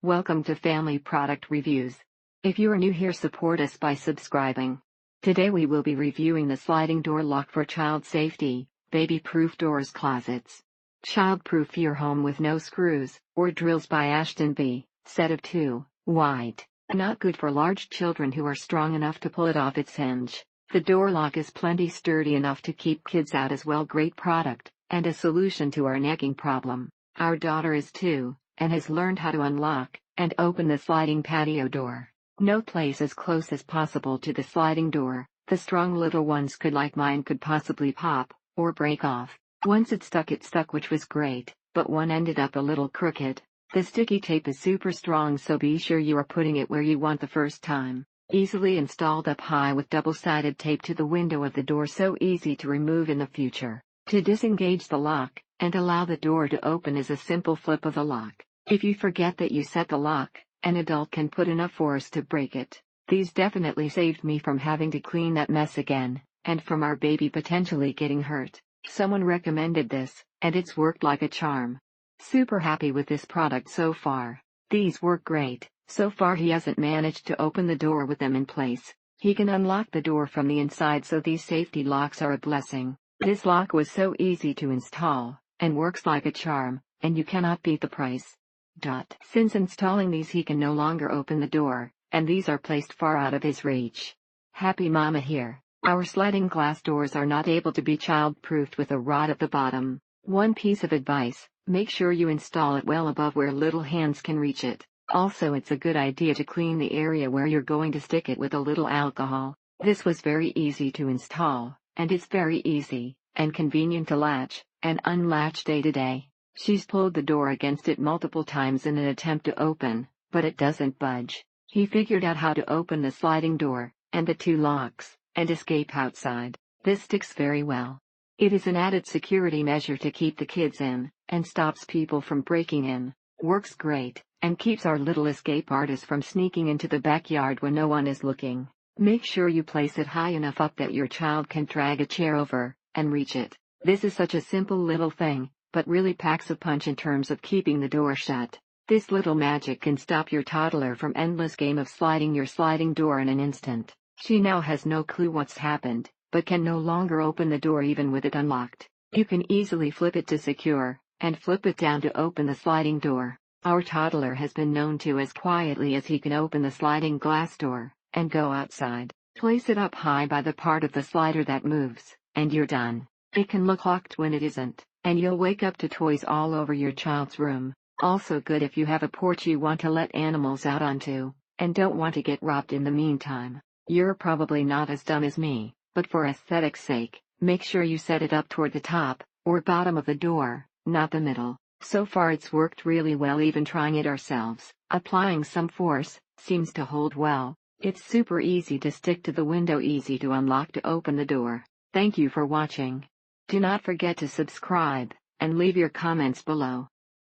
Welcome to Family Product Reviews. If you are new here, support us by subscribing. Today we will be reviewing the sliding door lock for child safety, baby-proof doors closets. Childproof your home with no screws or drills by Ashtonbee, set of 2, white. Not good for large children who are strong enough to pull it off its hinge. The door lock is plenty sturdy enough to keep kids out as well. Great product, and a solution to our nagging problem. Our daughter is 2, and has learned how to unlock and open the sliding patio door. No place as close as possible to the sliding door. The strong little ones like mine could possibly pop or break off. Once it stuck, which was great, but one ended up a little crooked. The sticky tape is super strong, so be sure you are putting it where you want the first time. Easily installed up high with double-sided tape to the window of the door, so easy to remove in the future. To disengage the lock and allow the door to open is a simple flip of the lock. If you forget that you set the lock, an adult can put enough force to break it. These definitely saved me from having to clean that mess again, and from our baby potentially getting hurt. Someone recommended this, and it's worked like a charm. Super happy with this product so far. These work great. So far he hasn't managed to open the door with them in place. He can unlock the door from the inside, so these safety locks are a blessing. This lock was so easy to install, and works like a charm, and you cannot beat the price. Since installing these, he can no longer open the door, and these are placed far out of his reach. Happy mama here. Our sliding glass doors are not able to be child-proofed with a rod at the bottom. One piece of advice: make sure you install it well above where little hands can reach it. Also, it's a good idea to clean the area where you're going to stick it with a little alcohol. This was very easy to install, and it's very easy and convenient to latch and unlatch day to day. She's pulled the door against it multiple times in an attempt to open, but it doesn't budge. He figured out how to open the sliding door, and the 2 locks, and escape outside. This sticks very well. It is an added security measure to keep the kids in, and stops people from breaking in. Works great, and keeps our little escape artist from sneaking into the backyard when no one is looking. Make sure you place it high enough up that your child can drag a chair over and reach it. This is such a simple little thing, but really packs a punch in terms of keeping the door shut. This little magic can stop your toddler from endless game of sliding your sliding door in an instant. She now has no clue what's happened, but can no longer open the door even with it unlocked. You can easily flip it to secure, and flip it down to open the sliding door. Our toddler has been known to, as quietly as he can, open the sliding glass door and go outside. Place it up high by the part of the slider that moves, and you're done. It can look locked when it isn't, and you'll wake up to toys all over your child's room. Also good if you have a porch you want to let animals out onto, and don't want to get robbed in the meantime. You're probably not as dumb as me, but for aesthetic's sake, make sure you set it up toward the top or bottom of the door, not the middle. So far it's worked really well. Even trying it ourselves, applying some force, seems to hold well. It's super easy to stick to the window, easy to unlock to open the door. Thank you for watching. Do not forget to subscribe, and leave your comments below.